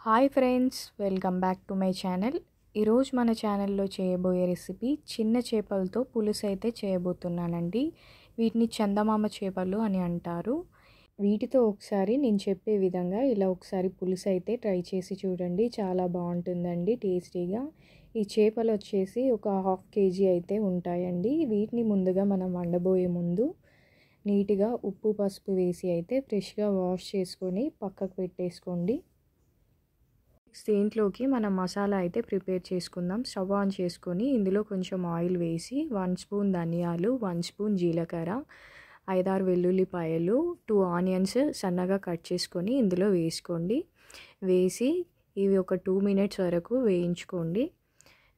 Hi friends, welcome back to my channel. ఈరోజు మన ఛానల్లో చేయబోయే రెసిపీ చిన్న చేపలతో పులుసు అయితే చేయబోతున్నానండి. వీటిని చందమామ చేపలు అని అంటారు. వీటితో ఒకసారి నేను చెప్పే విధంగా ఇలా ఒకసారి పులుసు అయితే ట్రై చేసి చూడండి. చాలా బాగుంటుందండి టేస్టీగా. ఈ చేపలు వచ్చేసి ఒక 1/2 kg అయితే ఉంటాయండి. వీటిని ముందుగా మనం వండబోయే ముందు నీట్గా ఉప్పు పసుపు వేసి అయితే ఫ్రెష్గా వాష్ చేసుకొని పక్కకు పెట్టేసుకోండి. దీంట్లోకి మనం మసాలా అయితే ప్రిపేర్ చేసుకుందాం. స్టవ్ ఆన్ చేసుకొని ఇందులో కొంచెం ఆయిల్ వేసి 1 స్పూన్ ధనియాలు, 1 స్పూన్ జీలకర్ర, 5-6 వెల్లుల్లిపాయలు, 2 ఆనియన్స్ సన్నగా కట్ చేసుకొని ఇందులో వేసుకోండి. వేసి ఇవి ఒక 2 మినిట్స్ వరకు వేయించుకోండి.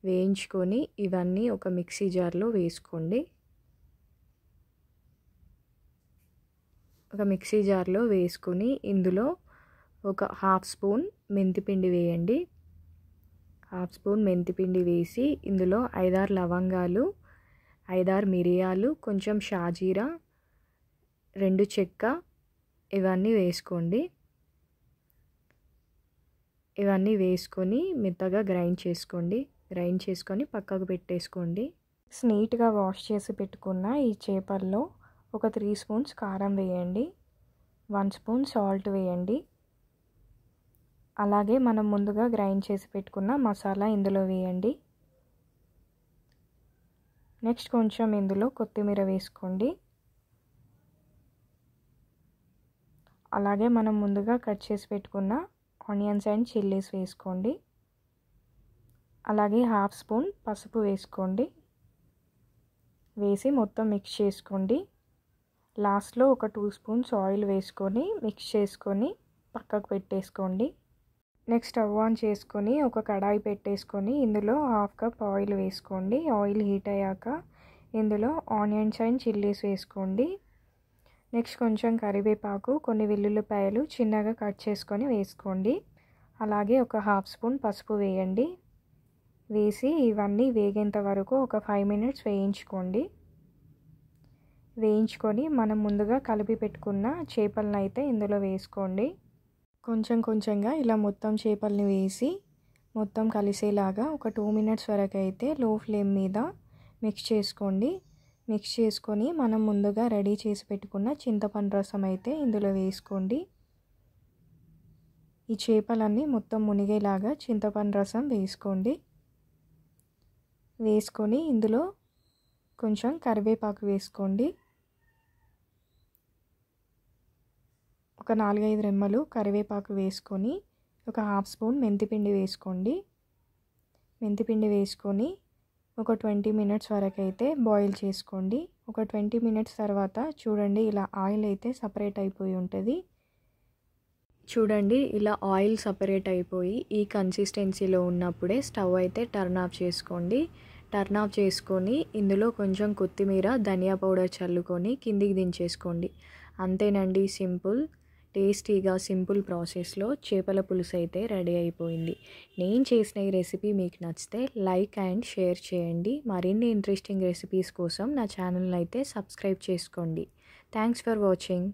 వేయించుకొని ఇవన్నీ ఒక మిక్సీ జార్లో వేసుకోండి. ఒక మిక్సీ జార్లో వేసుకొని ఇందులో ఒక 1/2 స్పూన్ మెంతిపిండి వేయండి. 1/2 స్పూన్ మెంతిపిండి వేసి ఇందులో 5-6 లవంగాలు, 5-6 మిరియాలు, కొంచెం షాజీరా, 2 చెక్క ఇవన్నీ వేసుకోండి. ఇవన్నీ వేసుకొని మెత్తగా గ్రైండ్ చేసుకోండి. గ్రైండ్ చేసుకొని పక్కకు పెట్టేసుకోండి. నీట్గా వాష్ చేసి పెట్టుకున్న ఈ చేపల్లో ఒక 3 స్పూన్స్ కారం వేయండి. 1 స్పూన్ సాల్ట్ వేయండి. అలాగే మనం ముందుగా గ్రైండ్ చేసి పెట్టుకున్న మసాలా ఇందులో వేయండి. నెక్స్ట్ కొంచెం ఇందులో కొత్తిమీర వేసుకోండి. అలాగే మనం ముందుగా కట్ చేసి పెట్టుకున్న ఆనియన్స్ అండ్ చిల్లీస్ వేసుకోండి. అలాగే 1/2 స్పూన్ పసుపు వేసుకోండి. వేసి మొత్తం మిక్స్ చేసుకోండి. లాస్ట్లో ఒక 2 స్పూన్స్ ఆయిల్ వేసుకొని మిక్స్ చేసుకొని పక్కకు పెట్టేసుకోండి. నెక్స్ట్ స్టవ్ ఆన్ చేసుకొని ఒక కడాయి పెట్టేసుకొని ఇందులో 1/2 కప్ ఆయిల్ వేసుకోండి. ఆయిల్ హీట్ అయ్యాక ఇందులో ఆనియన్స్ అండ్ చిల్లీస్ వేసుకోండి. నెక్స్ట్ కొంచెం కరివేపాకు, కొన్ని వెల్లుల్లిపాయలు చిన్నగా కట్ చేసుకొని వేసుకోండి. అలాగే ఒక 1/2 స్పూన్ పసుపు వేయండి. వేసి ఇవన్నీ వేగేంత వరకు ఒక 5 మినిట్స్ వేయించుకోండి. వేయించుకొని మనం ముందుగా కలిపి పెట్టుకున్న చేపలను అయితే ఇందులో వేసుకోండి. కొంచెం కొంచెంగా ఇలా మొత్తం చేపల్ని వేసి మొత్తం కలిసేలాగా ఒక 2 మినిట్స్ వరకు అయితే లో ఫ్లేమ్ మీద మిక్స్ చేసుకోండి. మిక్స్ చేసుకొని మనం ముందుగా రెడీ చేసి పెట్టుకున్న చింతపండు రసం అయితే ఇందులో వేసుకోండి. ఈ చేపలన్నీ మొత్తం మునిగేలాగా చింతపండు రసం వేసుకోండి. వేసుకొని ఇందులో కొంచెం కరివేపాకు వేసుకోండి. ఒక 4-5 రెమ్మలు కరివేపాకు వేసుకొని ఒక 1/2 స్పూన్ మెంతిపిండి వేసుకోండి. మెంతిపిండి వేసుకొని ఒక 20 మినిట్స్ వరకు అయితే బాయిల్ చేసుకోండి. ఒక 20 మినిట్స్ తర్వాత చూడండి ఇలా ఆయిల్ అయితే సపరేట్ అయిపోయి ఉంటుంది. చూడండి ఇలా ఆయిల్ సపరేట్ అయిపోయి ఈ కన్సిస్టెన్సీలో ఉన్నప్పుడే స్టవ్ అయితే టర్న్ ఆఫ్ చేసుకోండి. టర్న్ ఆఫ్ చేసుకొని ఇందులో కొంచెం కొత్తిమీర, ధనియా పౌడర్ చల్లుకొని కిందికి దించేసుకోండి. అంతేనండి, సింపుల్ టేస్టీగా సింపుల్ ప్రాసెస్లో చేపల పులుసు అయితే రెడీ అయిపోయింది. నేను చేసిన ఈ రెసిపీ మీకు నచ్చితే లైక్ అండ్ షేర్ చేయండి. మరిన్ని ఇంట్రెస్టింగ్ రెసిపీస్ కోసం నా ఛానల్ని అయితే సబ్స్క్రైబ్ చేసుకోండి. Thanks for watching.